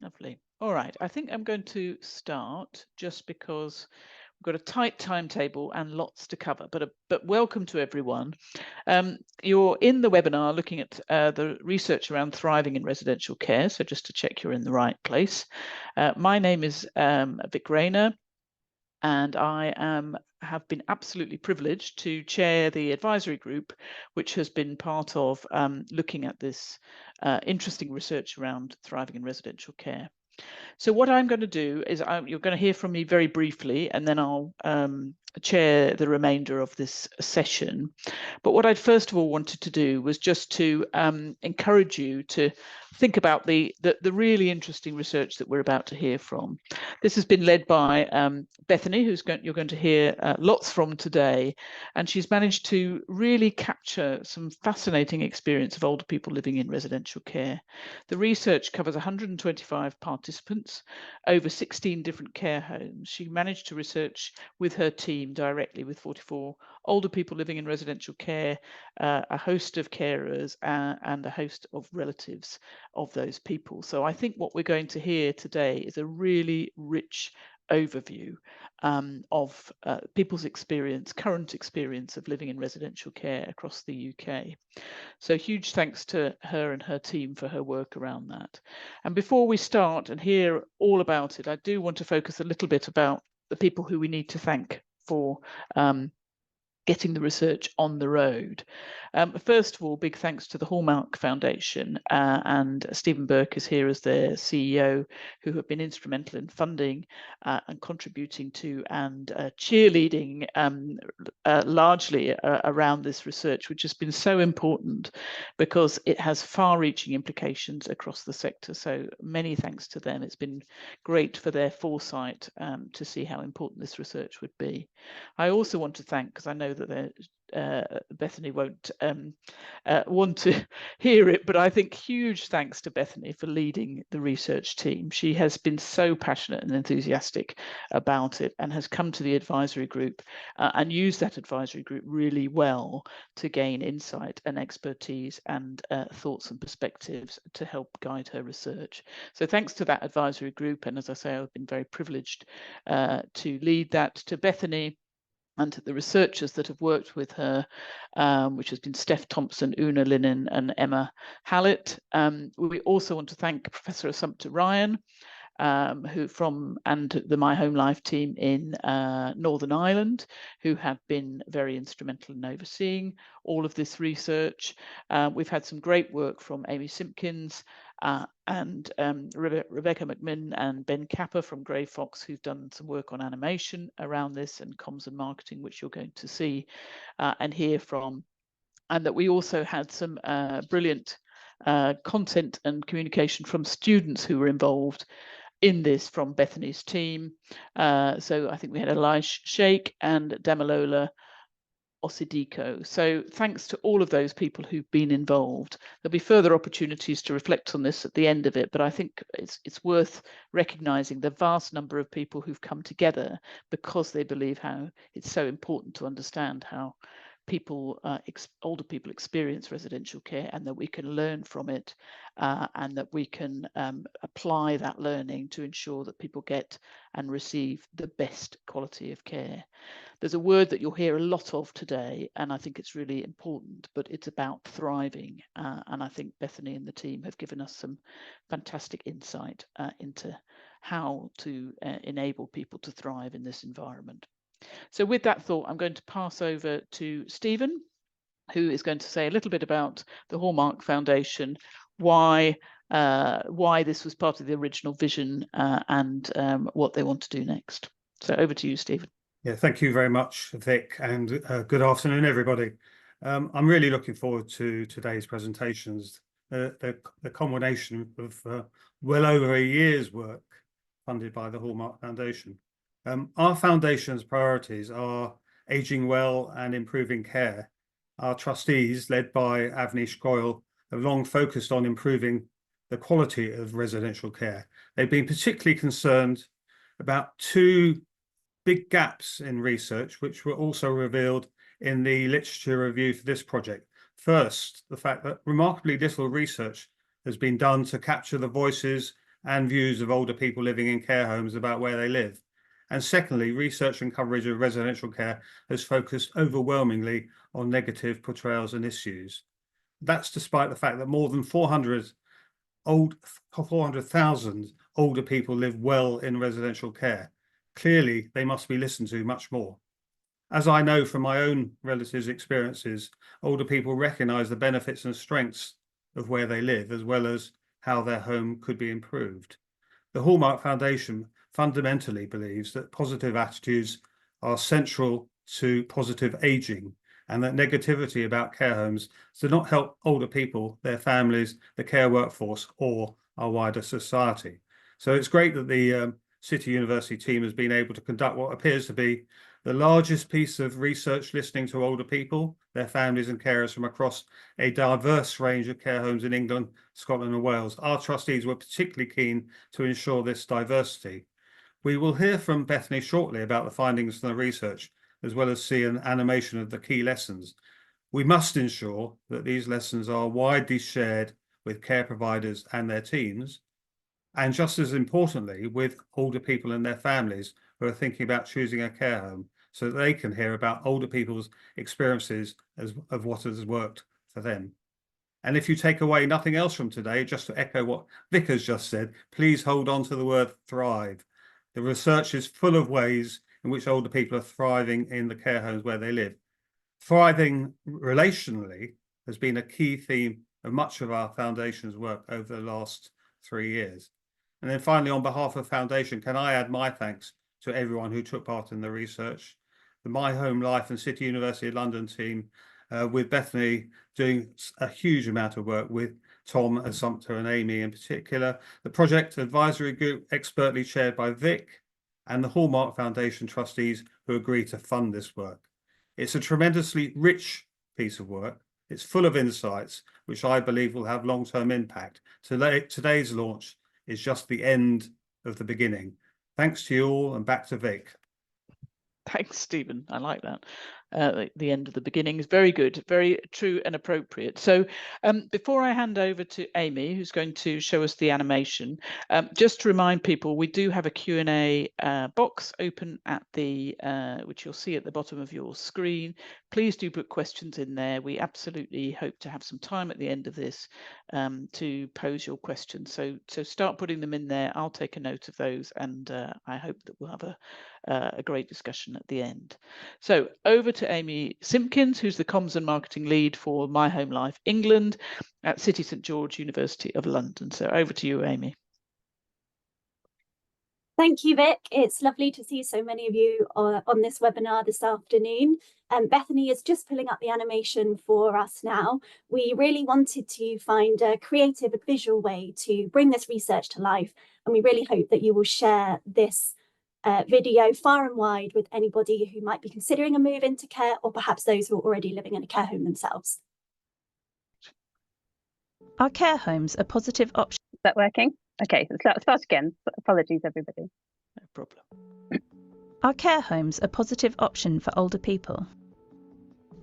Lovely. All right. I think I'm going to start just because we've got a tight timetable and lots to cover. But welcome to everyone. You're in the webinar looking at the research around thriving in residential care. So just to check you're in the right place. My name is Vic Rayner, and have been absolutely privileged to chair the advisory group, which has been part of looking at this interesting research around thriving in residential care. So what I'm going to do is you're going to hear from me very briefly, and then I'll chair the remainder of this session. But what I'd first of all wanted to do was just to encourage you to think about the really interesting research that we're about to hear from. This has been led by Bethany, you're going to hear lots from today, and she's managed to really capture some fascinating experience of older people living in residential care. The research covers 125 participants over 16 different care homes. She managed to research with her team directly with 44 older people living in residential care, a host of carers, and a host of relatives of those people. So I think what we're going to hear today is a really rich overview of people's experience, current experience of living in residential care across the UK. So huge thanks to her and her team for her work around that. And before we start and hear all about it, I do want to focus a little bit about the people who we need to thank for getting the research on the road. First of all, big thanks to the Hallmark Foundation, and Stephen Burke is here as their CEO, who have been instrumental in funding and contributing to and cheerleading largely around this research, which has been so important because it has far-reaching implications across the sector. So many thanks to them. It's been great for their foresight to see how important this research would be. I also want to thank, because I know that Bethany won't want to hear it, but I think huge thanks to Bethany for leading the research team. She has been so passionate and enthusiastic about it and has come to the advisory group and used that advisory group really well to gain insight and expertise and thoughts and perspectives to help guide her research. So thanks to that advisory group, and as I say, I've been very privileged to lead that, to Bethany and to the researchers that have worked with her, which has been Steph Thompson, Una Linen, and Emma Hallett. We also want to thank Professor Assumpta Ryan, and the My Home Life team in Northern Ireland, who have been very instrumental in overseeing all of this research. We've had some great work from Amy Simpkins and Rebecca McMinn and Ben Capper from Grey Fox, who've done some work on animation around this and comms and marketing, which you're going to see and hear from. And that we also had some brilliant content and communication from students who were involved in this from Bethany's team. So I think we had Elijah Sheikh and Damalola Osidiko. So thanks to all of those people who've been involved. There'll be further opportunities to reflect on this at the end of it, but I think it's worth recognizing the vast number of people who've come together because they believe how it's so important to understand how older people experience residential care, and that we can learn from it and that we can apply that learning to ensure that people get and receive the best quality of care. There's a word that you'll hear a lot of today, and I think it's really important, but it's about thriving. And I think Bethany and the team have given us some fantastic insight into how to enable people to thrive in this environment. So with that thought, I'm going to pass over to Stephen, who is going to say a little bit about the Hallmark Foundation, why this was part of the original vision and what they want to do next. So over to you, Stephen. Yeah, thank you very much, Vic, and good afternoon, everybody. I'm really looking forward to today's presentations. The combination of well over a year's work funded by the Hallmark Foundation. Our foundation's priorities are ageing well and improving care. Our trustees, led by Avnish Goyal, have long focused on improving the quality of residential care. They've been particularly concerned about two big gaps in research, which were also revealed in the literature review for this project. First, the fact that remarkably little research has been done to capture the voices and views of older people living in care homes about where they live. And secondly, research and coverage of residential care has focused overwhelmingly on negative portrayals and issues. That's despite the fact that more than 400,000 older people live well in residential care. Clearly, they must be listened to much more. As I know from my own relatives' experiences, older people recognise the benefits and strengths of where they live, as well as how their home could be improved. The Hallmark Foundation fundamentally believes that positive attitudes are central to positive ageing, and that negativity about care homes does not help older people, their families, the care workforce, or our wider society. So it's great that the City University team has been able to conduct what appears to be the largest piece of research listening to older people, their families and carers from across a diverse range of care homes in England, Scotland and Wales. Our trustees were particularly keen to ensure this diversity. We will hear from Bethany shortly about the findings from the research, as well as see an animation of the key lessons. We must ensure that these lessons are widely shared with care providers and their teams, and just as importantly, with older people and their families who are thinking about choosing a care home, so that they can hear about older people's experiences of what has worked for them. And if you take away nothing else from today, just to echo what Vic has just said, please hold on to the word thrive. The research is full of ways in which older people are thriving in the care homes where they live. Thriving relationally has been a key theme of much of our foundation's work over the last 3 years. And then finally, on behalf of Foundation, can I add my thanks to everyone who took part in the research, the My Home Life and City University of London team, with Bethany doing a huge amount of work with Tom and Sumpter and Amy in particular, the project advisory group expertly chaired by Vic, and the Hallmark Foundation trustees who agreed to fund this work. It's a tremendously rich piece of work. It's full of insights, which I believe will have long-term impact. Today's launch is just the end of the beginning. Thanks to you all, and back to Vic. Thanks, Stephen. I like that. The end of the beginning is very good, very true and appropriate. So before I hand over to Amy, who's going to show us the animation, just to remind people, we do have a Q&A box open at the, which you'll see at the bottom of your screen. Please do put questions in there. We absolutely hope to have some time at the end of this to pose your questions. So start putting them in there. I'll take a note of those, and I hope that we'll have a great discussion at the end. So over to Amy Simpkins, who's the Comms and Marketing Lead for My Home Life England at City St George, University of London. So over to you, Amy. Thank you, Vic. It's lovely to see so many of you on this webinar this afternoon. Bethany is just pulling up the animation for us now. We really wanted to find a creative and visual way to bring this research to life, and we really hope that you will share this video far and wide with anybody who might be considering a move into care, or perhaps those who are already living in a care home themselves. Are care homes a positive option? Is that working? Okay, let's start again. Apologies, everybody. No problem. Are care homes a positive option for older people?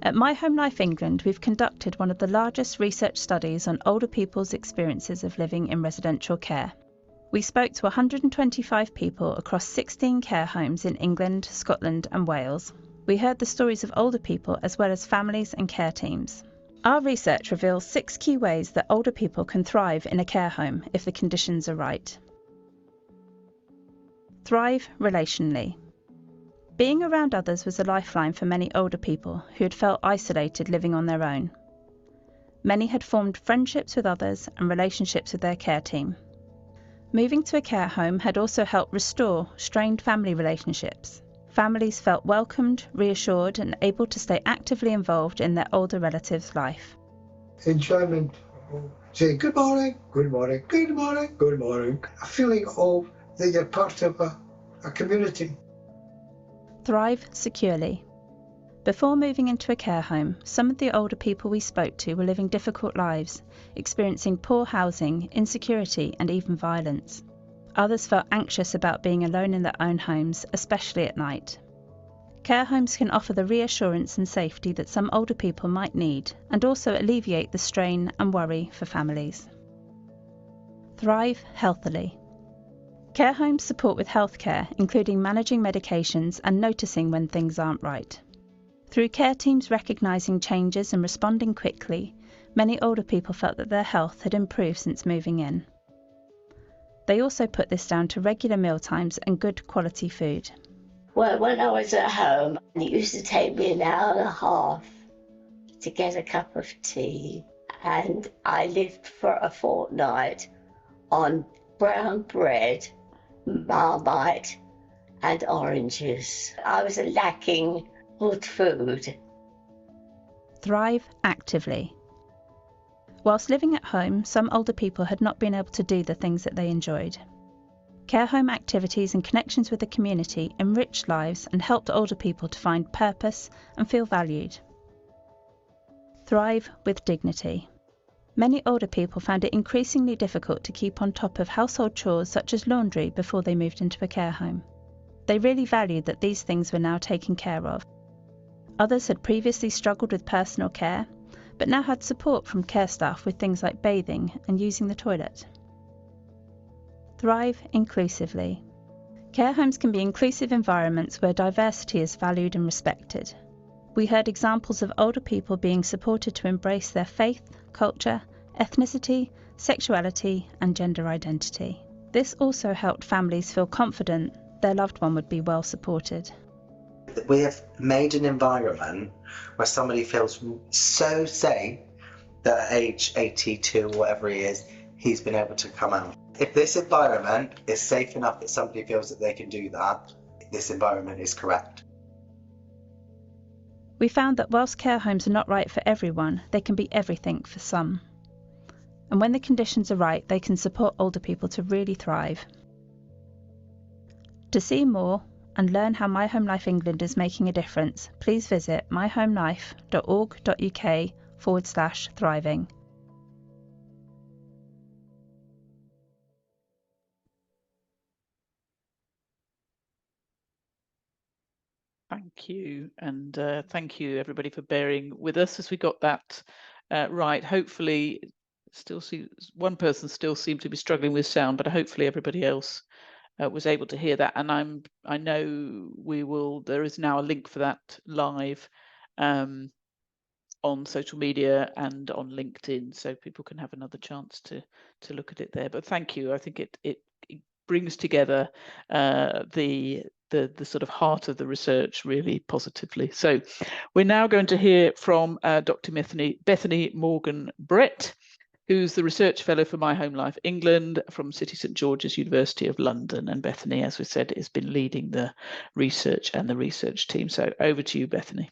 At My Home Life England, we've conducted one of the largest research studies on older people's experiences of living in residential care. We spoke to 125 people across 16 care homes in England, Scotland and Wales. We heard the stories of older people as well as families and care teams. Our research reveals 6 key ways that older people can thrive in a care home if the conditions are right. Thrive relationally. Being around others was a lifeline for many older people who had felt isolated living on their own. Many had formed friendships with others and relationships with their care team. Moving to a care home had also helped restore strained family relationships. Families felt welcomed, reassured and able to stay actively involved in their older relatives' life. Enjoyment, saying good morning, good morning, good morning, good morning. A feeling of that you're part of a community. Thrive securely. Before moving into a care home, some of the older people we spoke to were living difficult lives, experiencing poor housing, insecurity and even violence. Others felt anxious about being alone in their own homes, especially at night. Care homes can offer the reassurance and safety that some older people might need, and also alleviate the strain and worry for families. Thrive healthily. Care homes support with healthcare, including managing medications and noticing when things aren't right. Through care teams recognising changes and responding quickly, many older people felt that their health had improved since moving in. They also put this down to regular mealtimes and good quality food. Well, when I was at home, it used to take me an hour and a half to get a cup of tea, and I lived for a fortnight on brown bread, Marmite and oranges. I was lacking good food. Thrive actively. Whilst living at home, some older people had not been able to do the things that they enjoyed. Care home activities and connections with the community enriched lives and helped older people to find purpose and feel valued. Thrive with dignity. Many older people found it increasingly difficult to keep on top of household chores such as laundry before they moved into a care home. They really valued that these things were now taken care of. Others had previously struggled with personal care, but now had support from care staff with things like bathing and using the toilet. Thrive inclusively. Care homes can be inclusive environments where diversity is valued and respected. We heard examples of older people being supported to embrace their faith, culture, ethnicity, sexuality, and gender identity. This also helped families feel confident their loved one would be well supported. We have made an environment where somebody feels so safe that at age 82 or whatever he is, he's been able to come out. If this environment is safe enough that somebody feels that they can do that, this environment is correct. We found that whilst care homes are not right for everyone, they can be everything for some. And when the conditions are right, they can support older people to really thrive. To see more and learn how My Home Life England is making a difference, please visit myhomelife.org.uk/thriving. Thank you, and thank you everybody for bearing with us as we got that right. Hopefully, one person still seemed to be struggling with sound, but hopefully everybody else was able to hear that. And I know there is now a link for that live on social media and on LinkedIn, so people can have another chance to look at it there. But thank you. I think it brings together the sort of heart of the research really positively. So we're now going to hear from Dr. Bethany Morgan-Brett, who's the Research Fellow for My Home Life England from City St George's University of London. And Bethany, as we said, has been leading the research and the research team. So over to you, Bethany.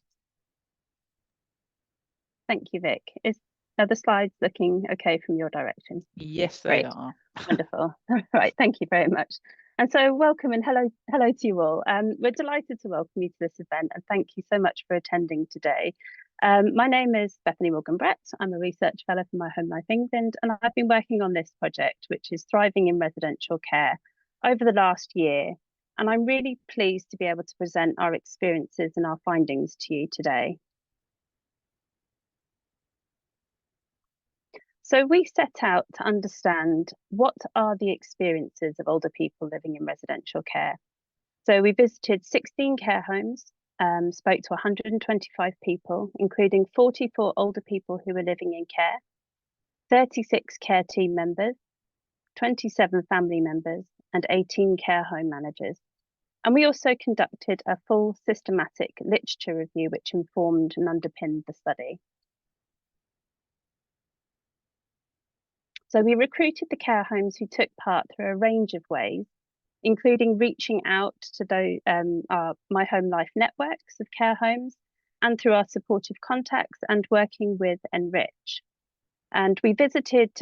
Thank you, Vic. Are the slides looking okay from your direction? Yes, they are. Wonderful. Right, thank you very much. And so welcome and hello to you all. We're delighted to welcome you to this event and thank you so much for attending today. My name is Bethany Morgan-Brett. I'm a research fellow for My Home Life England, and I've been working on this project, which is Thriving in Residential Care, over the last year. And I'm really pleased to be able to present our experiences and our findings to you today. So we set out to understand what are the experiences of older people living in residential care. So we visited 16 care homes, spoke to 125 people, including 44 older people who were living in care, 36 care team members, 27 family members, and 18 care home managers. And we also conducted a full systematic literature review, which informed and underpinned the study. So we recruited the care homes who took part through a range of ways, including reaching out to our My Home Life networks of care homes and through our supportive contacts and working with Enrich. And we visited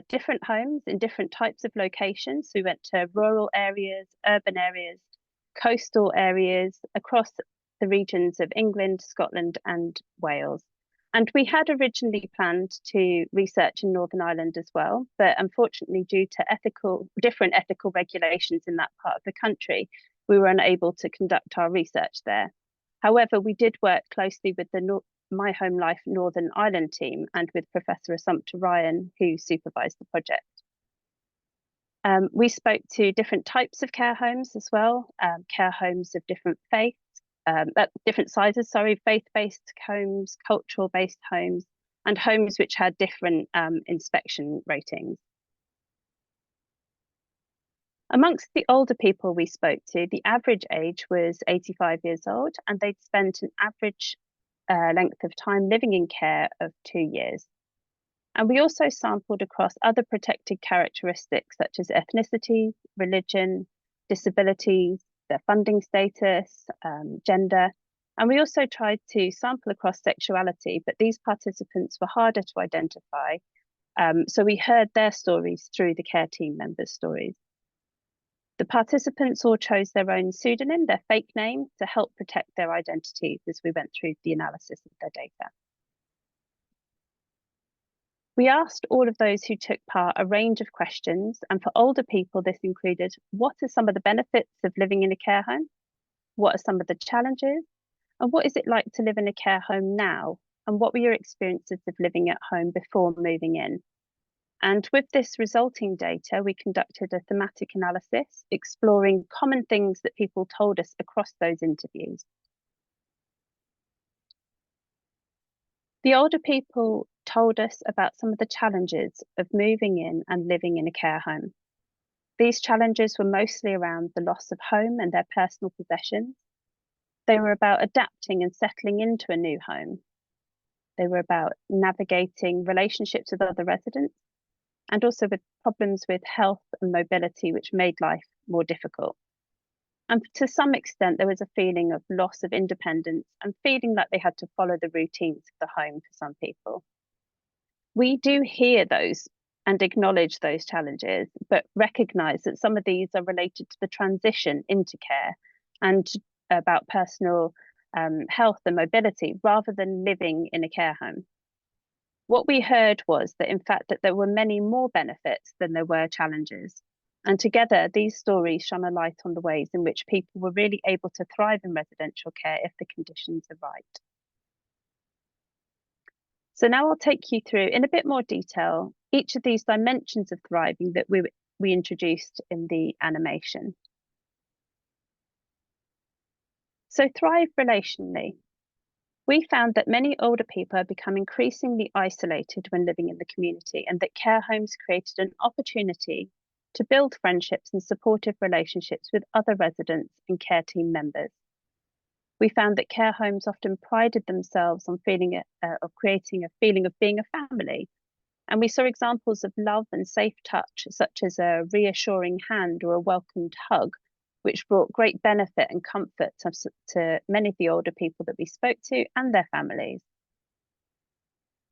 different homes in different types of locations. So we went to rural areas, urban areas, coastal areas across the regions of England, Scotland and Wales. And we had originally planned to research in Northern Ireland as well, but unfortunately, due to different ethical regulations in that part of the country, we were unable to conduct our research there. However, we did work closely with the My Home Life Northern Ireland team and with Professor Assumpta Ryan, who supervised the project. We spoke to different types of care homes as well, care homes of different faiths, different sizes, sorry, faith-based homes, cultural-based homes, and homes which had different inspection ratings. Amongst the older people we spoke to, the average age was 85 years old, and they'd spent an average length of time living in care of 2 years. And we also sampled across other protected characteristics such as ethnicity, religion, disabilities, their funding status, gender. And we also tried to sample across sexuality, but these participants were harder to identify. So we heard their stories through the care team members' stories. The participants all chose their own pseudonym, their fake name, to help protect their identities as we went through the analysis of their data. We asked all of those who took part a range of questions, and for older people, this included: what are some of the benefits of living in a care home? What are some of the challenges? And what is it like to live in a care home now? And what were your experiences of living at home before moving in? And with this resulting data, we conducted a thematic analysis, exploring common things that people told us across those interviews. The older people told us about some of the challenges of moving in and living in a care home. These challenges were mostly around the loss of home and their personal possessions. They were about adapting and settling into a new home. They were about navigating relationships with other residents, and also with problems with health and mobility, which made life more difficult. And to some extent, there was a feeling of loss of independence and feeling like they had to follow the routines of the home for some people. We do hear those and acknowledge those challenges, but recognise that some of these are related to the transition into care and about personal health and mobility rather than living in a care home. What we heard was that, in fact, that there were many more benefits than there were challenges. And together, these stories shone a light on the ways in which people were really able to thrive in residential care if the conditions are right. So now I'll take you through, in a bit more detail, each of these dimensions of thriving that we introduced in the animation. So thrive relationally. We found that many older people have become increasingly isolated when living in the community, and that care homes created an opportunity to build friendships and supportive relationships with other residents and care team members. We found that care homes often prided themselves on creating a feeling of being a family. And we saw examples of love and safe touch, such as a reassuring hand or a welcomed hug, which brought great benefit and comfort to many of the older people that we spoke to and their families.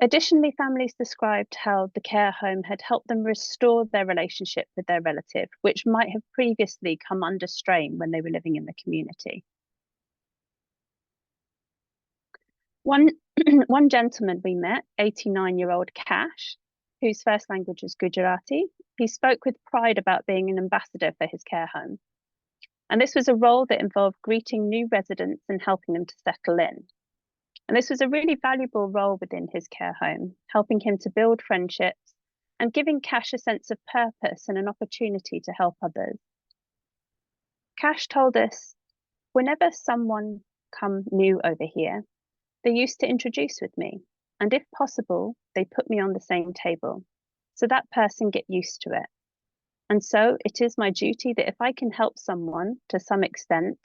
Additionally, families described how the care home had helped them restore their relationship with their relative, which might have previously come under strain when they were living in the community. One gentleman we met, 89-year-old Cash, whose first language was Gujarati, he spoke with pride about being an ambassador for his care home. And this was a role that involved greeting new residents and helping them to settle in. And this was a really valuable role within his care home, helping him to build friendships and giving Cash a sense of purpose and an opportunity to help others. Cash told us, whenever someone come new over here, they used to introduce with me, and if possible, they put me on the same table, so that person get used to it. And so it is my duty that if I can help someone to some extent,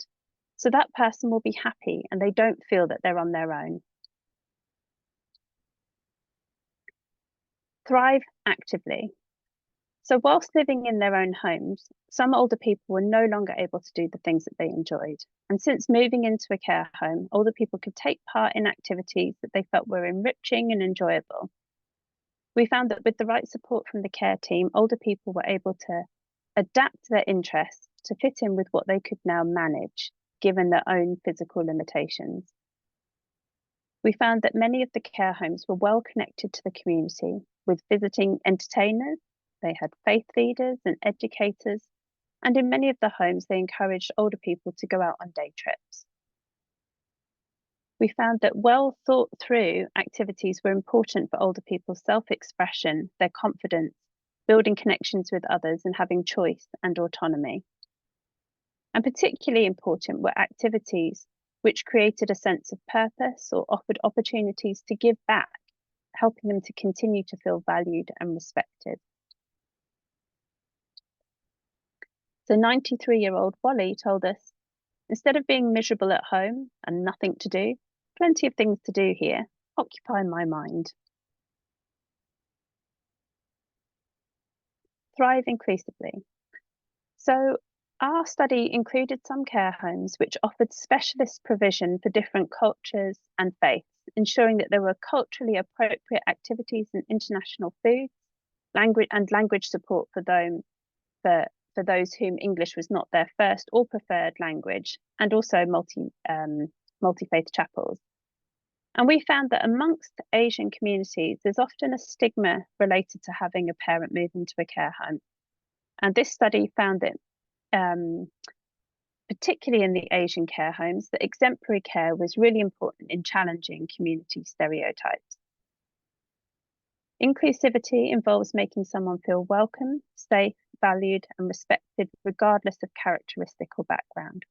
so that person will be happy and they don't feel that they're on their own. Thrive actively. So whilst living in their own homes, some older people were no longer able to do the things that they enjoyed. And since moving into a care home, older people could take part in activities that they felt were enriching and enjoyable. We found that with the right support from the care team, older people were able to adapt their interests to fit in with what they could now manage, given their own physical limitations. We found that many of the care homes were well connected to the community, with visiting entertainers. They had faith leaders and educators, and in many of the homes, they encouraged older people to go out on day trips. We found that well thought through activities were important for older people's self-expression, their confidence, building connections with others and having choice and autonomy. And particularly important were activities which created a sense of purpose or offered opportunities to give back, helping them to continue to feel valued and respected. So 93-year-old Wally told us, instead of being miserable at home and nothing to do, plenty of things to do here, occupy my mind. Thrive inclusively. So our study included some care homes which offered specialist provision for different cultures and faiths, ensuring that there were culturally appropriate activities and international foods, language support for those whom English was not their first or preferred language, and also multi-faith chapels. And we found that amongst Asian communities, there's often a stigma related to having a parent move into a care home. And this study found that, particularly in the Asian care homes, that exemplary care was really important in challenging community stereotypes. Inclusivity involves making someone feel welcome, safe, valued, and respected, regardless of characteristic or background.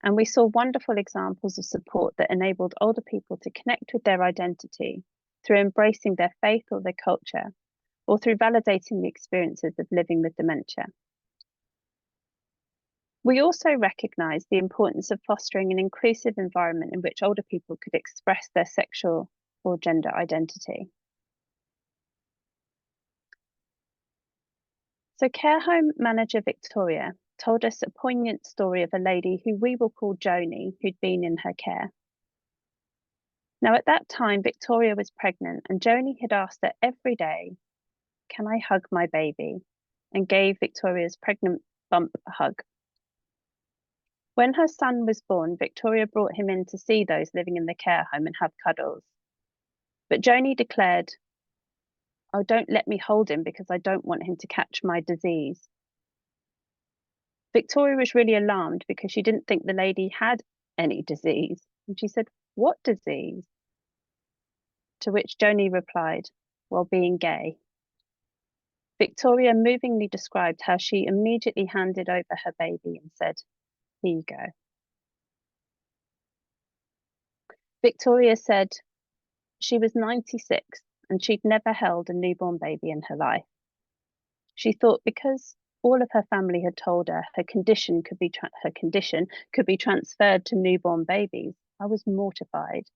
And we saw wonderful examples of support that enabled older people to connect with their identity through embracing their faith or their culture, or through validating the experiences of living with dementia. We also recognise the importance of fostering an inclusive environment in which older people could express their sexual or gender identity. So care home manager Victoria told us a poignant story of a lady who we will call Joni, who'd been in her care. Now, at that time, Victoria was pregnant, and Joni had asked her every day, "Can I hug my baby?" and gave Victoria's pregnant bump a hug. When her son was born, Victoria brought him in to see those living in the care home and have cuddles. But Joni declared, "Oh, don't let me hold him because I don't want him to catch my disease." Victoria was really alarmed because she didn't think the lady had any disease. And she said, "What disease?" To which Joni replied, "Well, being gay." Victoria movingly described how she immediately handed over her baby and said, "Here you go." Victoria said she was 96 and she'd never held a newborn baby in her life. She thought because all of her family had told her her condition could be transferred to newborn babies, I was mortified.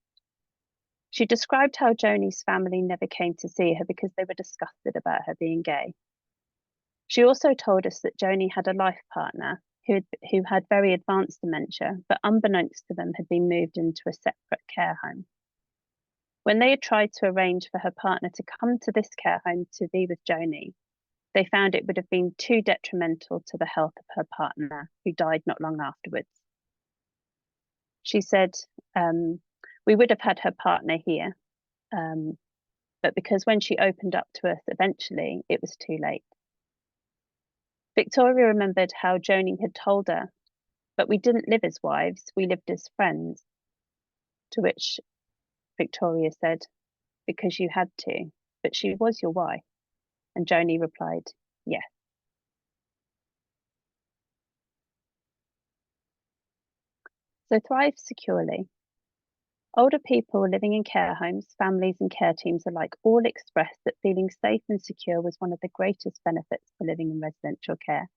She described how Joni's family never came to see her because they were disgusted about her being gay. She also told us that Joni had a life partner who had very advanced dementia, but unbeknownst to them had been moved into a separate care home. When they had tried to arrange for her partner to come to this care home to be with Joni, they found it would have been too detrimental to the health of her partner, who died not long afterwards. She said, "We would have had her partner here, but because when she opened up to us eventually, it was too late." Victoria remembered how Joni had told her, "But we didn't live as wives, we lived as friends." To which Victoria said, "Because you had to, but she was your wife." And Joni replied, "Yes." So thrive securely. Older people living in care homes, families and care teams alike all expressed that feeling safe and secure was one of the greatest benefits for living in residential care.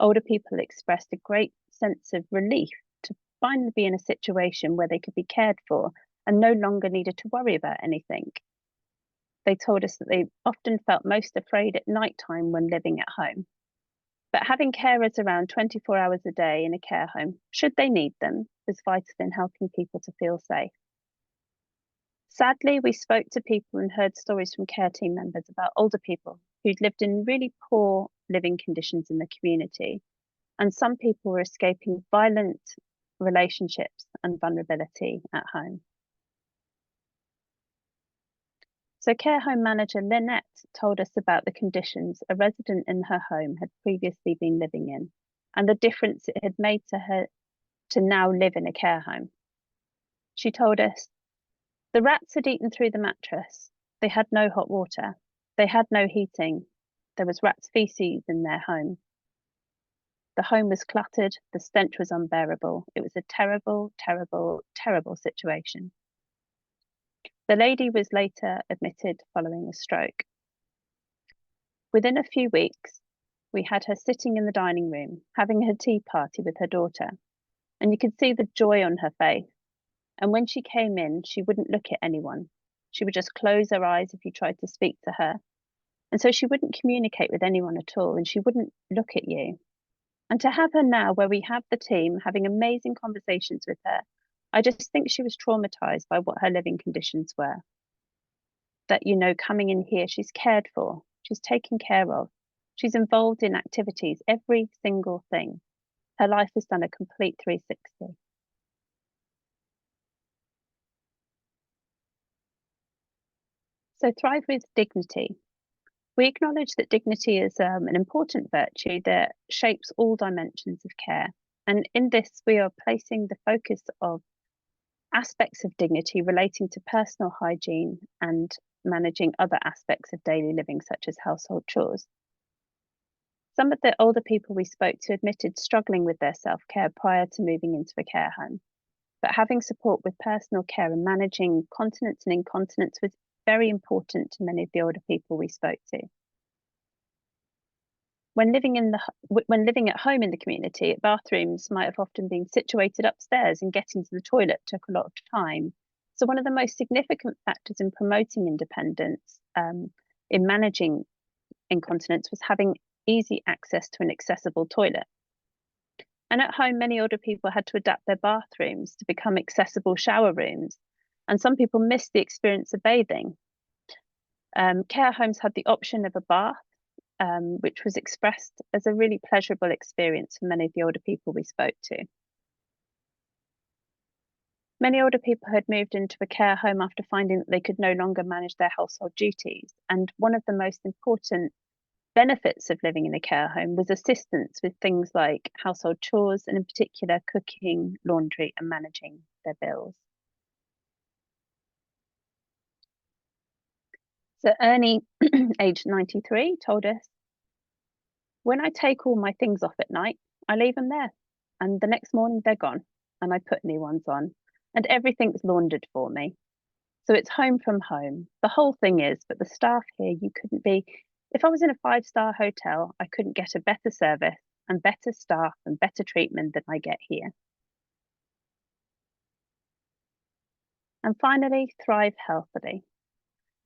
Older people expressed a great sense of relief to finally be in a situation where they could be cared for and no longer needed to worry about anything. They told us that they often felt most afraid at night time when living at home. But having carers around 24 hours a day in a care home, should they need them, was vital in helping people to feel safe. Sadly, we spoke to people and heard stories from care team members about older people who'd lived in really poor living conditions in the community. And some people were escaping violent relationships and vulnerability at home. So care home manager Lynette told us about the conditions a resident in her home had previously been living in and the difference it had made to her to now live in a care home. She told us, "The rats had eaten through the mattress. They had no hot water. They had no heating. There was rats' feces in their home. The home was cluttered. The stench was unbearable. It was a terrible, terrible, terrible situation. The lady was later admitted following a stroke. Within a few weeks, we had her sitting in the dining room, having her tea party with her daughter, and you could see the joy on her face. And when she came in, she wouldn't look at anyone. She would just close her eyes if you tried to speak to her. And so she wouldn't communicate with anyone at all, and she wouldn't look at you. And to have her now, where we have the team having amazing conversations with her, I just think she was traumatized by what her living conditions were. That, you know, coming in here, she's cared for, she's taken care of, she's involved in activities, every single thing. Her life has done a complete 360. So thrive with dignity. We acknowledge that dignity is an important virtue that shapes all dimensions of care. And in this, we are placing the focus of aspects of dignity relating to personal hygiene and managing other aspects of daily living, such as household chores. Some of the older people we spoke to admitted struggling with their self-care prior to moving into a care home. But having support with personal care and managing continence and incontinence was very important to many of the older people we spoke to. When living at home in the community, bathrooms might have often been situated upstairs, and getting to the toilet took a lot of time. So one of the most significant factors in promoting independence in managing incontinence was having easy access to an accessible toilet. And at home, many older people had to adapt their bathrooms to become accessible shower rooms. And some people missed the experience of bathing. Care homes had the option of a bath, which was expressed as a really pleasurable experience for many of the older people we spoke to. Many older people had moved into a care home after finding that they could no longer manage their household duties. And one of the most important benefits of living in a care home was assistance with things like household chores, and in particular cooking, laundry, and managing their bills. So Ernie, aged 93, told us, "When I take all my things off at night, I leave them there, and the next morning they're gone, and I put new ones on, and everything's laundered for me. So it's home from home. The whole thing is, but the staff here, you couldn't be, if I was in a 5-star hotel, I couldn't get a better service and better staff and better treatment than I get here." And finally, thrive healthily.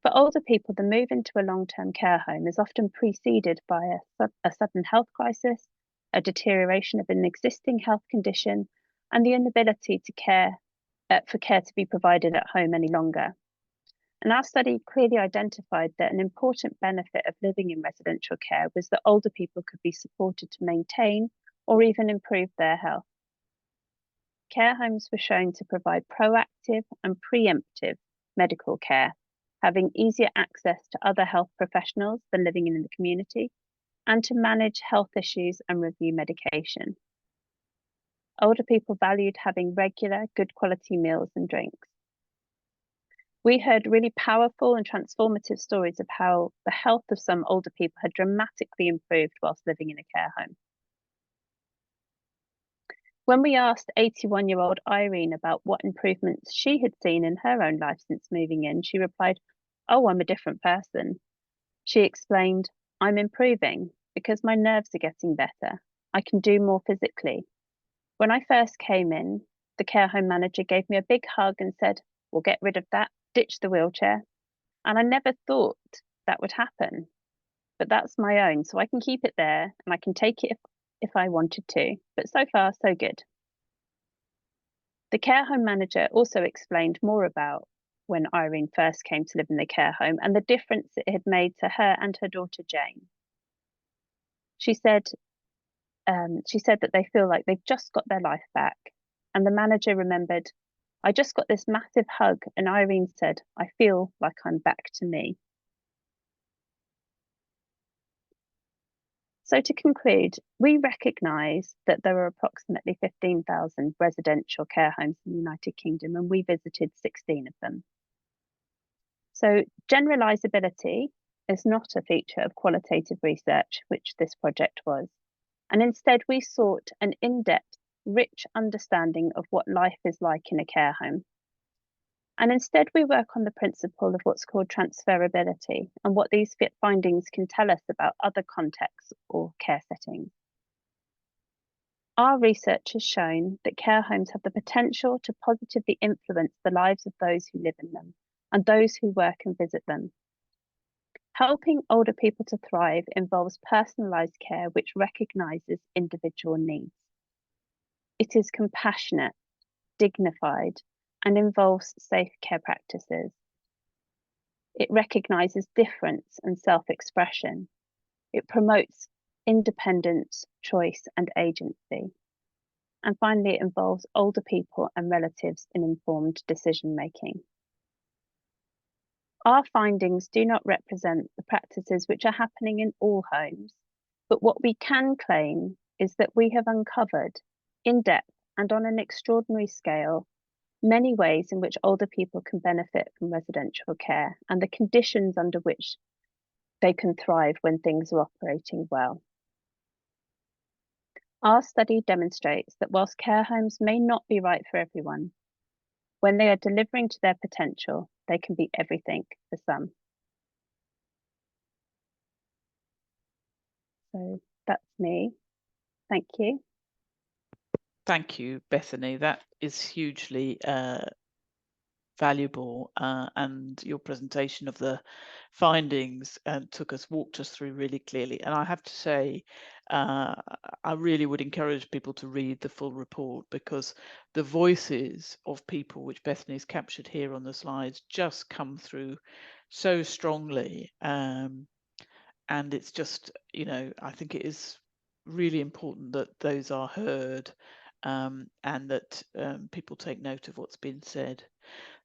For older people, the move into a long-term care home is often preceded by a sudden health crisis, a deterioration of an existing health condition, and the inability to for care to be provided at home any longer. And our study clearly identified that an important benefit of living in residential care was that older people could be supported to maintain or even improve their health. Care homes were shown to provide proactive and preemptive medical care, having easier access to other health professionals than living in the community, and to manage health issues and review medication. Older people valued having regular, good quality meals and drinks. We heard really powerful and transformative stories of how the health of some older people had dramatically improved whilst living in a care home. When we asked 81-year-old Irene about what improvements she had seen in her own life since moving in, she replied, "Oh, I'm a different person." She explained, "I'm improving because my nerves are getting better. I can do more physically. When I first came in, the care home manager gave me a big hug and said, 'We'll get rid of that, ditch the wheelchair.' And I never thought that would happen, but that's my own, so I can keep it there and I can take it if I wanted to, but so far, so good." The care home manager also explained more about when Irene first came to live in the care home and the difference it had made to her and her daughter Jane. She said that they feel like they've just got their life back. And the manager remembered, "I just got this massive hug," and Irene said, "I feel like I'm back to me." So to conclude, we recognise that there are approximately 15,000 residential care homes in the United Kingdom, and we visited 16 of them. So generalisability is not a feature of qualitative research, which this project was, and instead we sought an in-depth, rich understanding of what life is like in a care home. And instead we work on the principle of what's called transferability and what these findings can tell us about other contexts or care settings. Our research has shown that care homes have the potential to positively influence the lives of those who live in them and those who work and visit them. Helping older people to thrive involves personalised care which recognises individual needs. It is compassionate, dignified, and involves safe care practices. It recognises difference and self-expression. It promotes independence, choice, and agency. And finally, it involves older people and relatives in informed decision-making. Our findings do not represent the practices which are happening in all homes, but what we can claim is that we have uncovered, in depth and on an extraordinary scale, many ways in which older people can benefit from residential care and the conditions under which they can thrive when things are operating well. Our study demonstrates that whilst care homes may not be right for everyone, when they are delivering to their potential, they can be everything for some. So that's me. Thank you. Thank you, Bethany. That is hugely valuable, and your presentation of the findings walked us through really clearly. And I have to say, I really would encourage people to read the full report, because the voices of people which Bethany's captured here on the slides just come through so strongly. And it's just, I think it is really important that those are heard, and that people take note of what's been said.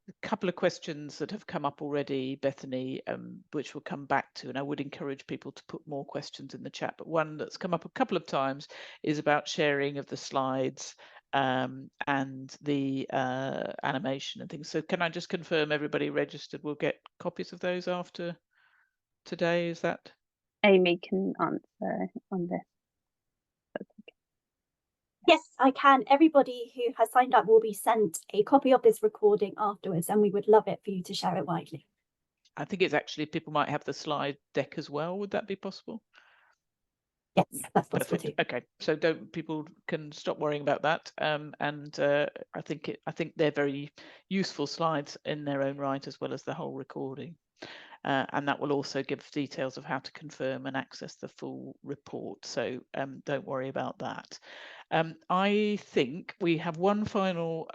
A couple of questions that have come up already, Bethany, which we'll come back to, and I would encourage people to put more questions in the chat. But one that's come up a couple of times is about sharing of the slides and the animation and things. So can I just confirm everybody registered will get copies of those after today? Is that? Amy can answer on this. Yes, I can. Everybody who has signed up will be sent a copy of this recording afterwards, and we would love it for you to share it widely. I think it's actually, people might have the slide deck as well. Would that be possible? Yes, that's possible Perfect. too. Okay, so people can stop worrying about that. I think they're very useful slides in their own right, as well as the whole recording. And that will also give details of how to confirm and access the full report. So don't worry about that. I think we have one final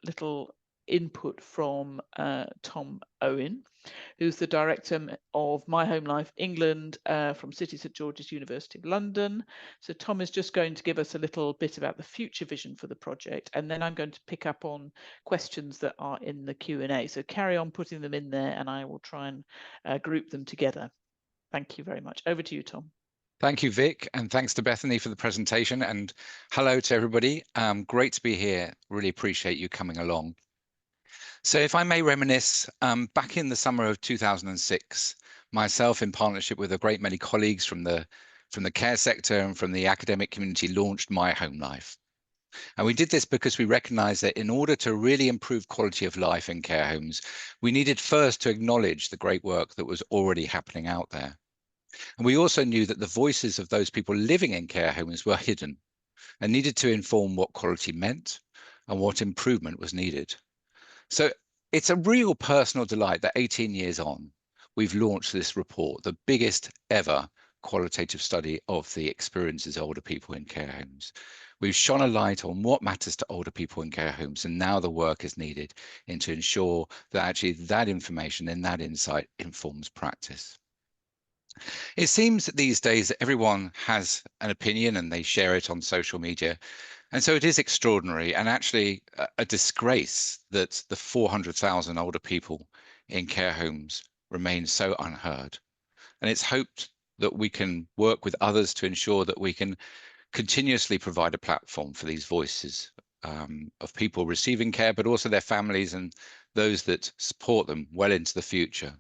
little input from Tom Owen, who's the director of My Home Life England from City St George's University of London. So Tom is just going to give us a little bit about the future vision for the project, and then I'm going to pick up on questions that are in the Q&A. So carry on putting them in there, and I will try and group them together. Thank you very much. Over to you, Tom. Thank you, Vic, and thanks to Bethany for the presentation, and hello to everybody. Great to be here. Really appreciate you coming along. So if I may reminisce, back in the summer of 2006, myself, in partnership with a great many colleagues from the care sector and from the academic community, launched My Home Life. And we did this because we recognized that in order to really improve quality of life in care homes, we needed first to acknowledge the great work that was already happening out there. And we also knew that the voices of those people living in care homes were hidden and needed to inform what quality meant and what improvement was needed. So it's a real personal delight that 18 years on, we've launched this report, the biggest ever qualitative study of the experiences of older people in care homes. We've shone a light on what matters to older people in care homes, and now the work is needed to ensure that actually that information and that insight informs practice. It seems that these days that everyone has an opinion and they share it on social media. And so it is extraordinary and actually a disgrace that the 400,000 older people in care homes remain so unheard. And it's hoped that we can work with others to ensure that we can continuously provide a platform for these voices of people receiving care, but also their families and those that support them well into the future.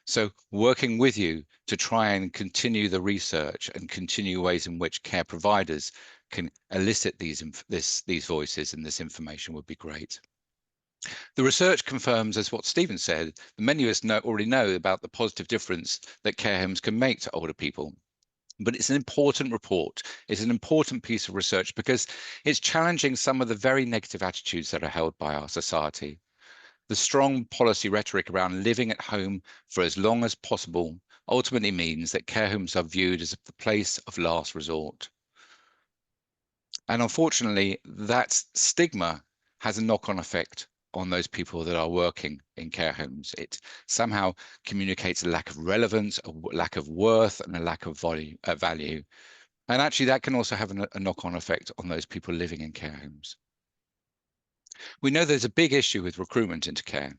So working with you to try and continue the research and continue ways in which care providers can elicit these voices and this information would be great. The research confirms, as what Stephen said, that many of us already know about the positive difference that care homes can make to older people. But it's an important report. It's an important piece of research because it's challenging some of the very negative attitudes that are held by our society. The strong policy rhetoric around living at home for as long as possible ultimately means that care homes are viewed as the place of last resort. And unfortunately, that stigma has a knock-on effect on those people that are working in care homes. It somehow communicates a lack of relevance, a lack of worth, and a lack of value. And actually, that can also have a knock-on effect on those people living in care homes. We know there's a big issue with recruitment into care,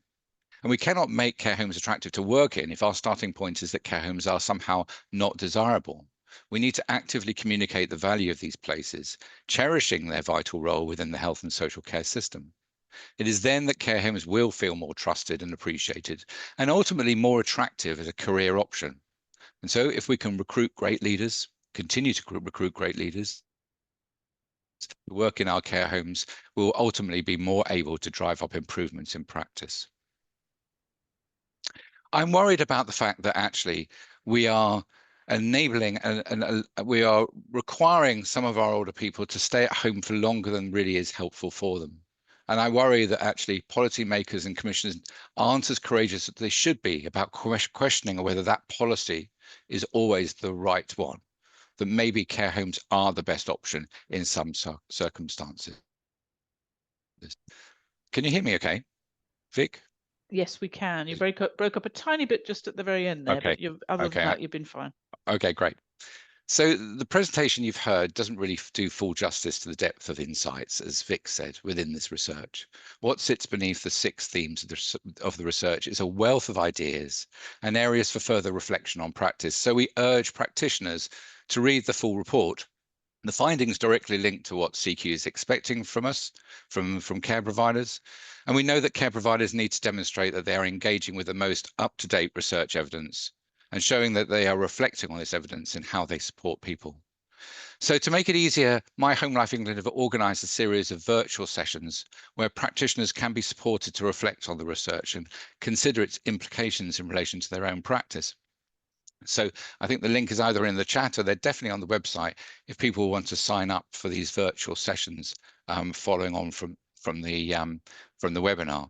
and we cannot make care homes attractive to work in if our starting point is that care homes are somehow not desirable. We need to actively communicate the value of these places, cherishing their vital role within the health and social care system. It is then that care homes will feel more trusted and appreciated, and ultimately more attractive as a career option. And so if we can recruit great leaders, continue to recruit great leaders, who work in our care homes, will ultimately be more able to drive up improvements in practice. I'm worried about the fact that actually we are enabling and we are requiring some of our older people to stay at home for longer than really is helpful for them. And I worry that actually policymakers and commissioners aren't as courageous as they should be about questioning whether that policy is always the right one, that maybe care homes are the best option in some circumstances. Can you hear me okay, Vic? Yes, we can. You broke up a tiny bit just at the very end there, Okay. but other than that, you've been fine. Okay, great. So the presentation you've heard doesn't really do full justice to the depth of insights, as Vic said, within this research. What sits beneath the 6 themes of the research is a wealth of ideas and areas for further reflection on practice. So we urge practitioners to read the full report. The findings directly link to what CQ is expecting from us, from care providers. And we know that care providers need to demonstrate that they are engaging with the most up-to-date research evidence and showing that they are reflecting on this evidence in how they support people. So to make it easier, My Home Life England have organised a series of virtual sessions where practitioners can be supported to reflect on the research and consider its implications in relation to their own practice. So I think the link is either in the chat or they're definitely on the website if people want to sign up for these virtual sessions following on from the webinar.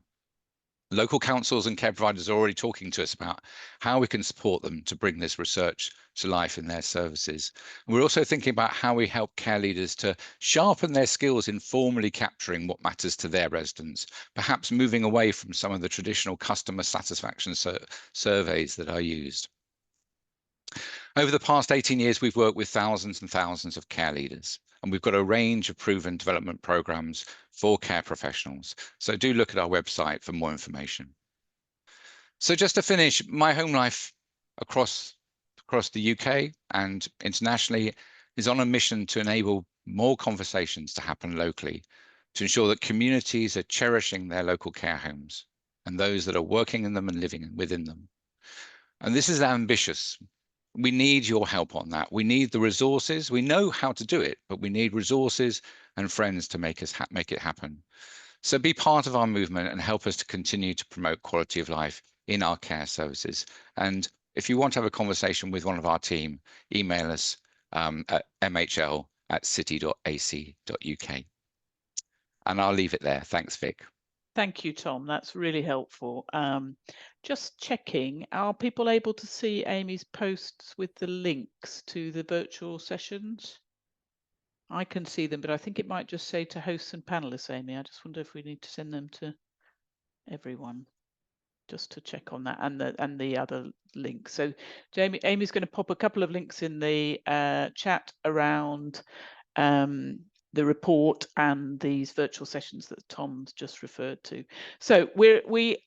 Local councils and care providers are already talking to us about how we can support them to bring this research to life in their services. And we're also thinking about how we help care leaders to sharpen their skills in formally capturing what matters to their residents, perhaps moving away from some of the traditional customer satisfaction surveys that are used. Over the past 18 years, we've worked with thousands and thousands of care leaders, and we've got a range of proven development programs for care professionals. So do look at our website for more information. So just to finish, My Home Life across the UK and internationally is on a mission to enable more conversations to happen locally, to ensure that communities are cherishing their local care homes and those that are working in them and living within them. And this is ambitious. We need your help on that. We need the resources. We know how to do it, but we need resources and friends to make it happen. So be part of our movement and help us to continue to promote quality of life in our care services. And if you want to have a conversation with one of our team, email us at mhl@city.ac.uk. And I'll leave it there. Thanks, Vic. Thank you, Tom. That's really helpful. Just checking, are people able to see Amy's posts with the links to the virtual sessions? I can see them, but I think it might just say to hosts and panelists, Amy. I just wonder if we need to send them to everyone, just to check on that, and the other links. So Amy's going to pop a couple of links in the chat around the report and these virtual sessions that Tom's just referred to. So we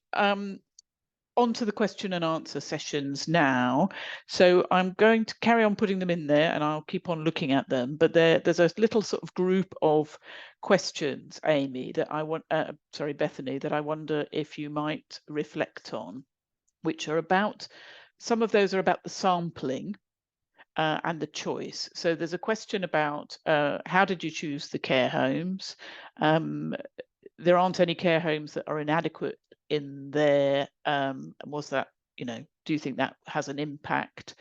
on to the question and answer sessions now. So I'm going to carry on putting them in there and I'll keep on looking at them, but there's a little sort of group of questions, Amy, that I want, Bethany, that I wonder if you might reflect on, which are about some of those are about the sampling and the choice. So there's a question about how did you choose the care homes? There aren't any care homes that are inadequate in there. Was that, do you think that has an impact?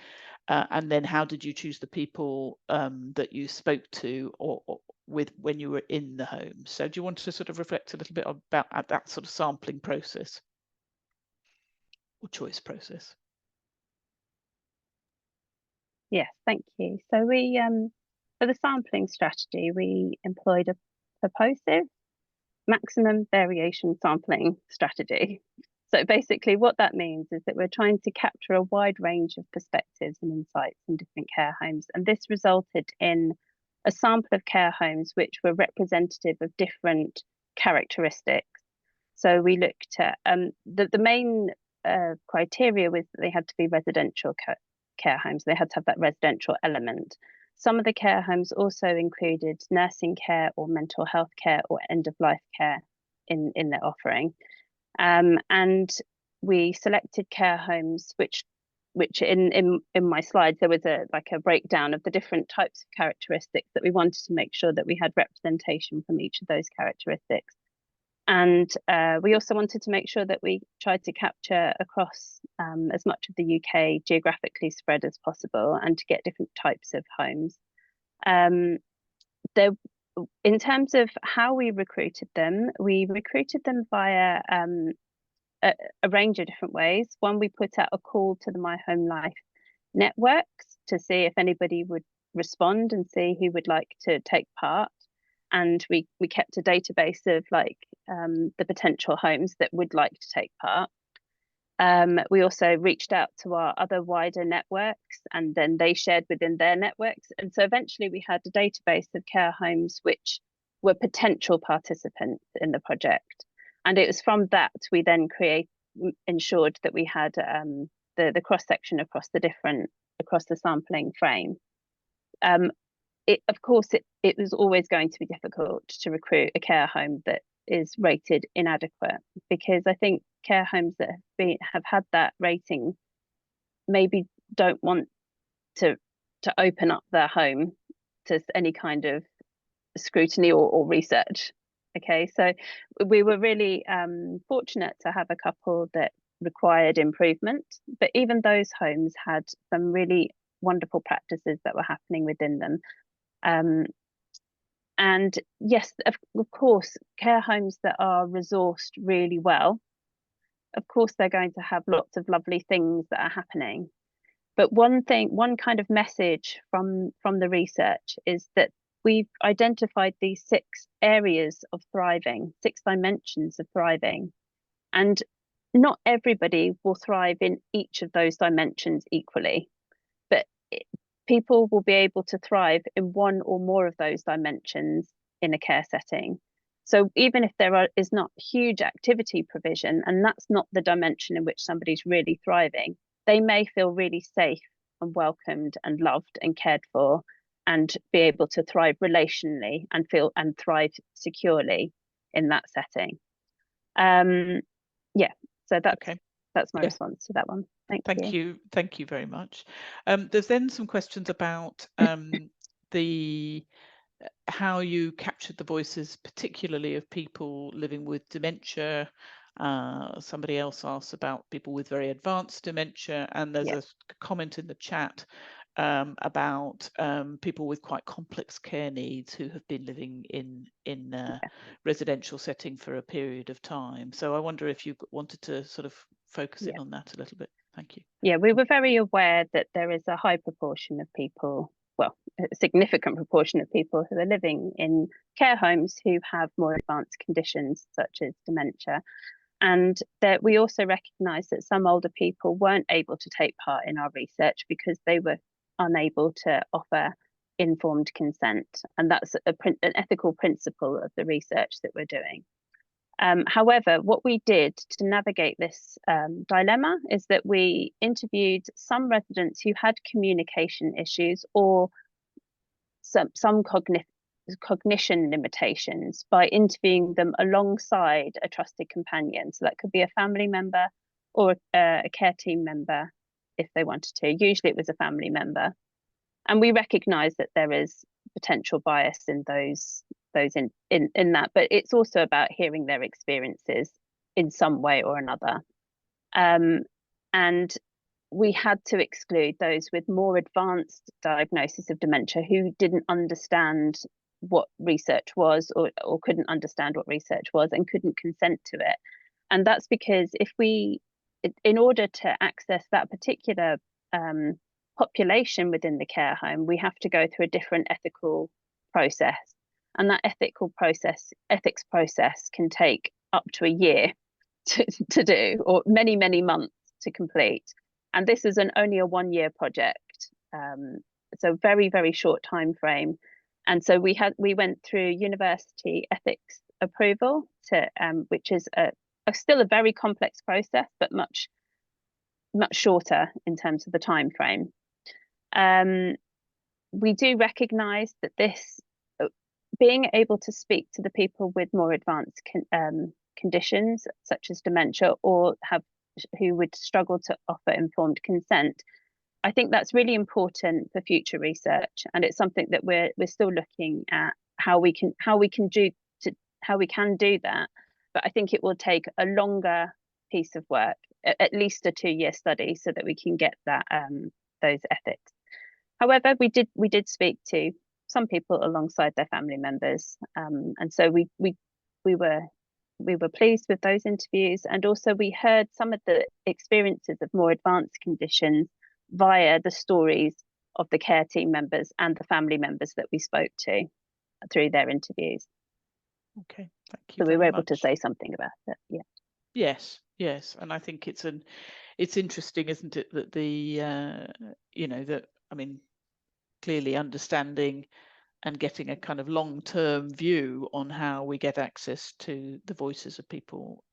And then how did you choose the people that you spoke to or with when you were in the home? So do you want to sort of reflect a little bit about that sort of sampling process or choice process? Yes, thank you. So we, for the sampling strategy, we employed a purposive maximum variation sampling strategy. So basically what that means is that we're trying to capture a wide range of perspectives and insights in different care homes. And this resulted in a sample of care homes which were representative of different characteristics. So we looked at, the main criteria was that they had to be residential care homes. They had to have that residential element. Some of the care homes also included nursing care or mental health care or end-of-life care in their offering. And we selected care homes which in my slides there was a breakdown of the different types of characteristics that we wanted to make sure that we had representation from each of those characteristics. And we also wanted to make sure that we tried to capture across as much of the UK geographically spread as possible and to get different types of homes. In terms of how we recruited them via a range of different ways. One, we put out a call to the My Home Life networks to see if anybody would respond and see who would like to take part. And we kept a database of the potential homes that would like to take part. We also reached out to our other wider networks and then they shared within their networks. And so eventually we had a database of care homes which were potential participants in the project. And it was from that we then ensured that we had the cross-section across the sampling frame. Of course, it was always going to be difficult to recruit a care home that is rated inadequate, because I think care homes that have had that rating maybe don't want to open up their home to any kind of scrutiny or research. Okay, so we were really fortunate to have a couple that required improvement, but even those homes had some really wonderful practices that were happening within them. And yes, of course, care homes that are resourced really well, of course, they're going to have lots of lovely things that are happening. But one kind of message from the research is that we've identified these 6 areas of thriving, 6 dimensions of thriving. And not everybody will thrive in each of those dimensions equally, but people will be able to thrive in one or more of those dimensions in a care setting. So even if there is not huge activity provision, and that's not the dimension in which somebody's really thriving, they may feel really safe and welcomed and loved and cared for, and be able to thrive relationally and thrive securely in that setting. Yeah, so that's my response to that one. Thank you. Thank you very much. There's then some questions about how you captured the voices, particularly of people living with dementia. Somebody else asked about people with very advanced dementia, and there's a comment in the chat about people with quite complex care needs who have been living in residential setting for a period of time. So I wonder if you wanted to sort of focus in on that a little bit. Thank you. Yeah, we were very aware that there is a high proportion of people, well, a significant proportion of people who are living in care homes who have more advanced conditions such as dementia. And that we also recognise that some older people weren't able to take part in our research because they were unable to offer informed consent. And that's an ethical principle of the research that we're doing. However, what we did to navigate this dilemma is that we interviewed some residents who had communication issues or some cognition limitations by interviewing them alongside a trusted companion. So that could be a family member or a care team member if they wanted to. Usually it was a family member. And we recognise that there is potential bias in those in that, but it's also about hearing their experiences in some way or another. And we had to exclude those with more advanced diagnosis of dementia who didn't understand what research was, or couldn't understand what research was and couldn't consent to it. And that's because in order to access that particular population within the care home, we have to go through a different ethical process. And that ethics process can take up to a year to do, or many, many months to complete. And this is only a 1-year project, so very, very short time frame. And so we went through university ethics approval, which is still a very complex process, but much shorter in terms of the time frame. We do recognise that this, being able to speak to the people with more advanced conditions such as dementia, or who would struggle to offer informed consent, I think that's really important for future research, and it's something that we're still looking at how we can do that. But I think it will take a longer piece of work, at least a 2-year study, so that we can get that those ethics. However, we did speak to some people alongside their family members, and so we were pleased with those interviews, and also we heard some of the experiences of more advanced conditions via the stories of the care team members and the family members that we spoke to through their interviews. Okay, thank you. So we were able to say something about it. Yeah. Yes, and I think it's interesting, isn't it, that clearly understanding and getting a kind of long-term view on how we get access to the voices of people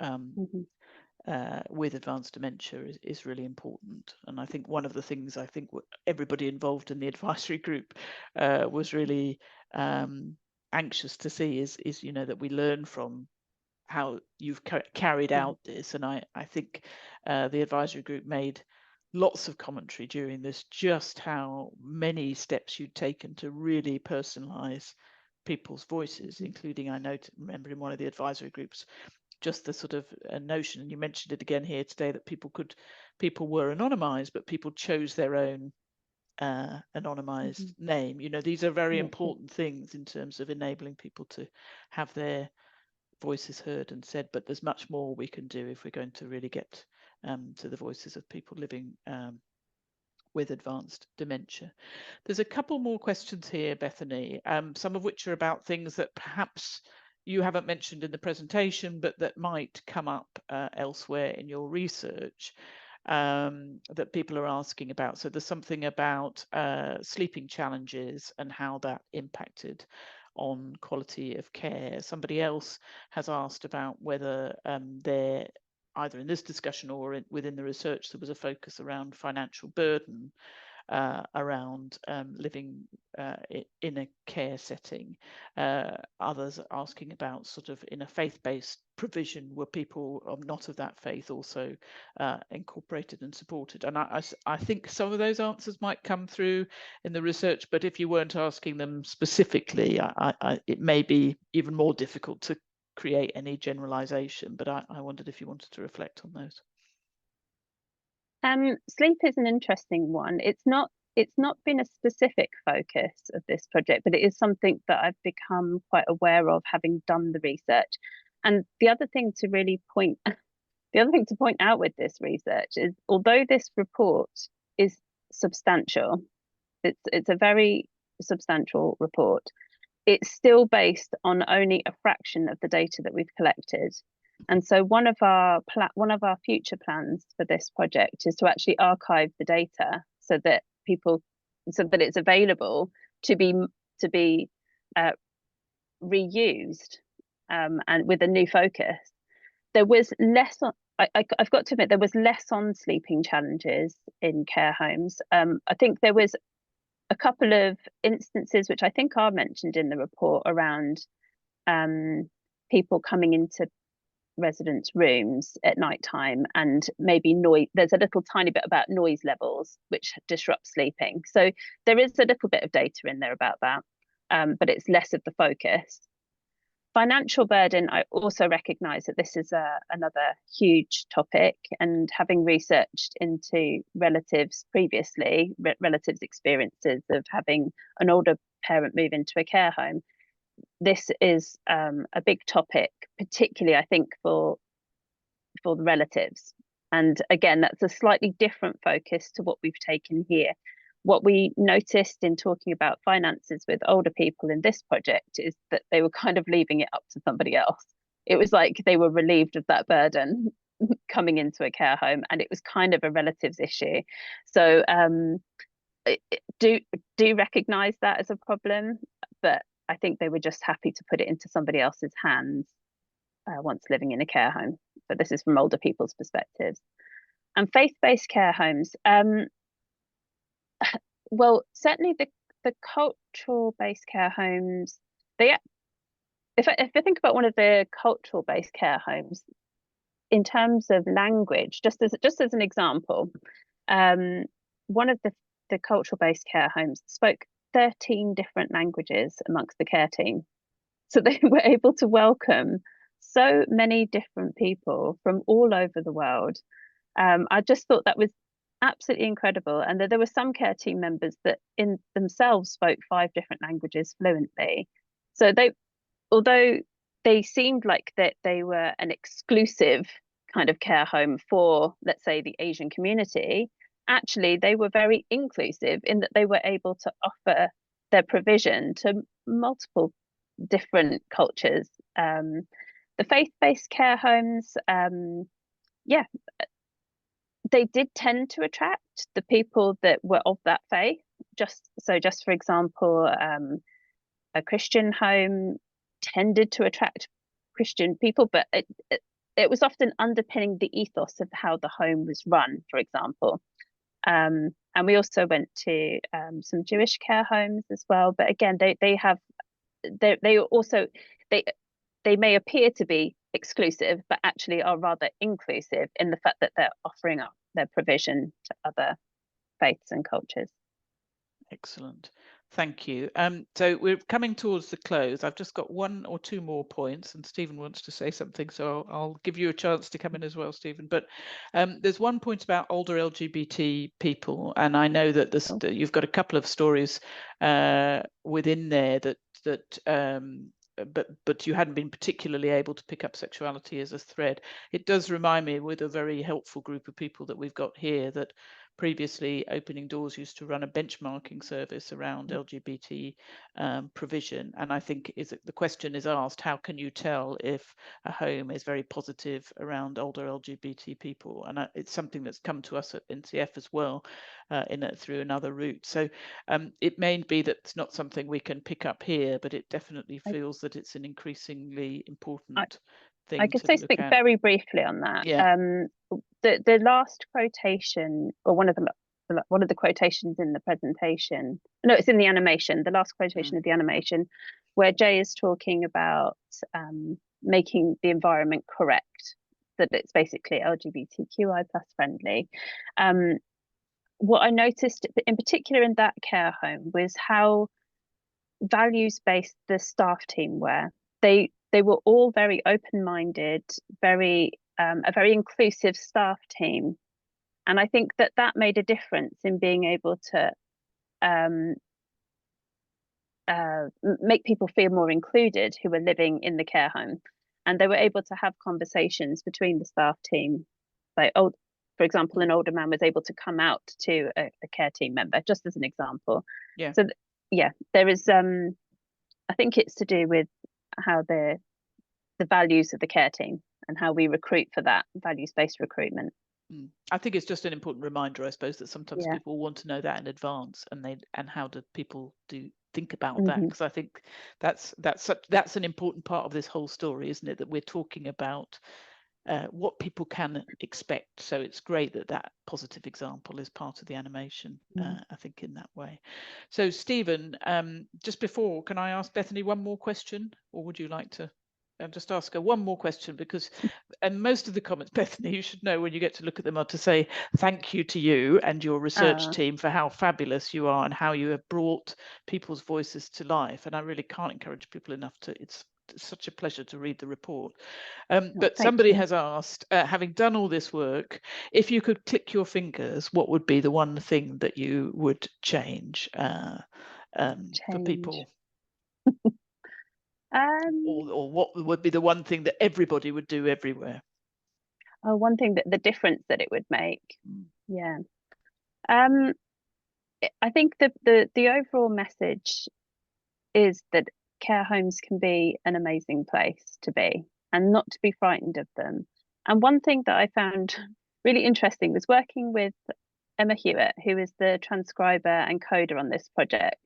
with advanced dementia is really important. And I think one of the things everybody involved in the advisory group was really anxious to see is that we learn from how you've carried out this. And I think the advisory group made lots of commentary during this, just how many steps you'd taken to really personalize people's voices, including, I remember in one of the advisory groups, just the sort of notion, and you mentioned it again here today, that people were anonymized, but people chose their own anonymized name. These are very important things in terms of enabling people to have their voices heard and said, but there's much more we can do if we're going to really get to the voices of people living with advanced dementia. There's a couple more questions here, Bethany, some of which are about things that perhaps you haven't mentioned in the presentation, but that might come up elsewhere in your research that people are asking about. So there's something about sleeping challenges and how that impacted on quality of care. Somebody else has asked about whether there, either in this discussion or within the research, there was a focus around financial burden around living in a care setting. Others are asking about sort of in a faith-based provision, were people not of that faith also incorporated and supported? And I think some of those answers might come through in the research, but if you weren't asking them specifically, it may be even more difficult to create any generalization, but I wondered if you wanted to reflect on those. Sleep is an interesting one. It's not been a specific focus of this project, but it is something that I've become quite aware of having done the research. And the other thing to point out with this research is, although this report is substantial, it's a very substantial report, it's still based on only a fraction of the data that we've collected. And so one of our future plans for this project is to actually archive the data so that it's available to be reused, and with a new focus. There was less on, I've got to admit, there was less on sleeping challenges in care homes. I think there was a couple of instances which I think are mentioned in the report around people coming into residents' rooms at night time, and maybe noise. There's a little tiny bit about noise levels, which disrupts sleeping. So there is a little bit of data in there about that, but it's less of the focus. Financial burden, I also recognise that this is another huge topic, and having researched into relatives previously, relatives' experiences of having an older parent move into a care home, this is a big topic, particularly I think for the relatives. And again, that's a slightly different focus to what we've taken here. What we noticed in talking about finances with older people in this project is that they were kind of leaving it up to somebody else. It was like they were relieved of that burden coming into a care home, and it was kind of a relatives issue. So do recognise that as a problem, but I think they were just happy to put it into somebody else's hands once living in a care home. But this is from older people's perspectives. And faith-based care homes. Well, certainly the cultural-based care homes, if I think about one of the cultural-based care homes, in terms of language, just as an example, one of the cultural-based care homes spoke 13 different languages amongst the care team. So they were able to welcome so many different people from all over the world. I just thought that was absolutely incredible. And that there were some care team members that in themselves spoke 5 different languages fluently. So although they seemed like that they were an exclusive kind of care home for, let's say, the Asian community, actually they were very inclusive in that they were able to offer their provision to multiple different cultures. The faith-based care homes, they did tend to attract the people that were of that faith. Just for example, a Christian home tended to attract Christian people, but it was often underpinning the ethos of how the home was run, for example. And we also went to some Jewish care homes as well. But again, they may appear to be exclusive, but actually are rather inclusive in the fact that they're offering up their provision to other faiths and cultures. Excellent. Thank you. So we're coming towards the close. I've just got 1 or 2 more points, and Stephen wants to say something, so I'll give you a chance to come in as well, Stephen. But there's one point about older LGBT people, and I know that you've got a couple of stories within there but you hadn't been particularly able to pick up sexuality as a thread. It does remind me, with a very helpful group of people that we've got here, that previously Opening Doors used to run a benchmarking service around LGBT provision. And I think the question is asked, how can you tell if a home is very positive around older LGBT people? And it's something that's come to us at NCF as well through another route. So it may be that it's not something we can pick up here, but it definitely feels that it's an increasingly important thing. I could say speak very briefly on that. Yeah. The last quotation, or one of the quotations in the presentation, no, it's in the animation, the last quotation of the animation, where Jay is talking about making the environment correct, that it's basically LGBTQI+ friendly. What I noticed in particular in that care home was how values-based the staff team were. They were all very open-minded, a very inclusive staff team. And I think that made a difference in being able to make people feel more included who were living in the care home. And they were able to have conversations between the staff team. Like, for example, an older man was able to come out to a care team member, just as an example. Yeah. So there is, I think it's to do with how the values of the care team and how we recruit for that values-based recruitment. I think it's just an important reminder, I suppose, that sometimes people want to know that in advance, and how do people think about that? Because I think that's an important part of this whole story, isn't it? That we're talking about what people can expect. So it's great that positive example is part of the animation, I think, in that way. So Stephen, just before, can I ask Bethany one more question, or would you like to? I'll just ask her one more question, because and most of the comments, Bethany, you should know when you get to look at them, are to say thank you to you and your research team for how fabulous you are and how you have brought people's voices to life. And I really can't encourage people enough to, it's such a pleasure to read the report. But somebody has asked, having done all this work, if you could click your fingers, what would be the one thing that you would change for people? Or what would be the one thing that everybody would do everywhere? Oh, one thing that the difference that it would make. Yeah. I think the overall message is that care homes can be an amazing place to be and not to be frightened of them. And one thing that I found really interesting was working with Emma Hewitt, who is the transcriber and coder on this project,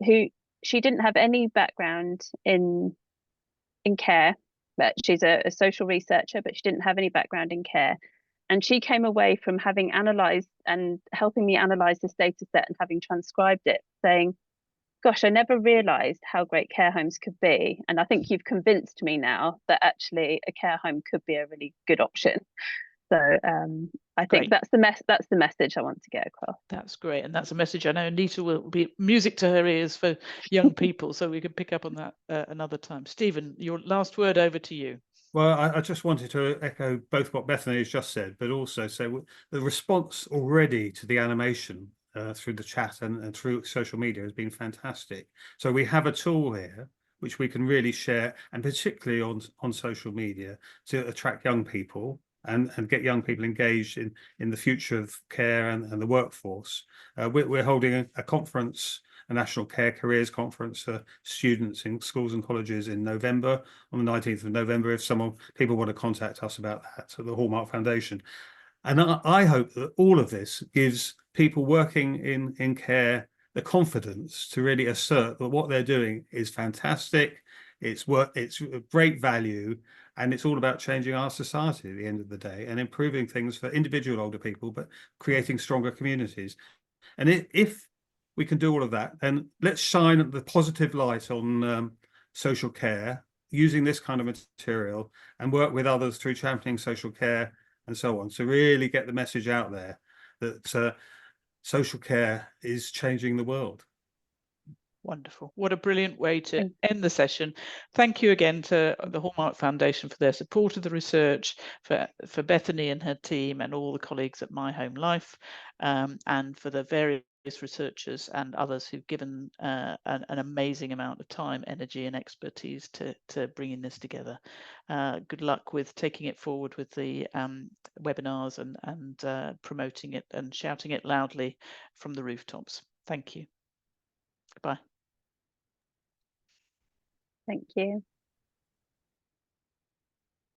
who she didn't have any background in care, but she's a social researcher, but she didn't have any background in care. And she came away from having analysed and helping me analyse this data set and having transcribed it, saying, gosh, I never realised how great care homes could be. And I think you've convinced me now that actually a care home could be a really good option. So I think that's the message I want to get across. That's great, and that's a message I know Anita will be music to her ears for young people, so we can pick up on that another time. Stephen, your last word, over to you. Well, I just wanted to echo both what Bethany has just said, but also say the response already to the animation through the chat and through social media has been fantastic. So we have a tool here which we can really share, and particularly on social media, to attract young people and get young people engaged in the future of care and the workforce. We're holding a conference, a National Care Careers Conference for students in schools and colleges in November, on the 19th of November, if people want to contact us about that, at the Hallmark Foundation. And I hope that all of this gives people working in care the confidence to really assert that what they're doing is fantastic, it's great value, and it's all about changing our society at the end of the day and improving things for individual older people, but creating stronger communities. And if we can do all of that, then let's shine the positive light on social care using this kind of material and work with others through championing social care and so on, to really get the message out there that social care is changing the world. Wonderful. What a brilliant way to end the session. Thank you again to the Hallmark Foundation for their support of the research, for Bethany and her team and all the colleagues at My Home Life, and for the various researchers and others who've given an amazing amount of time, energy and expertise to bringing this together. Good luck with taking it forward with the webinars and promoting it and shouting it loudly from the rooftops. Thank you. Goodbye. Thank you.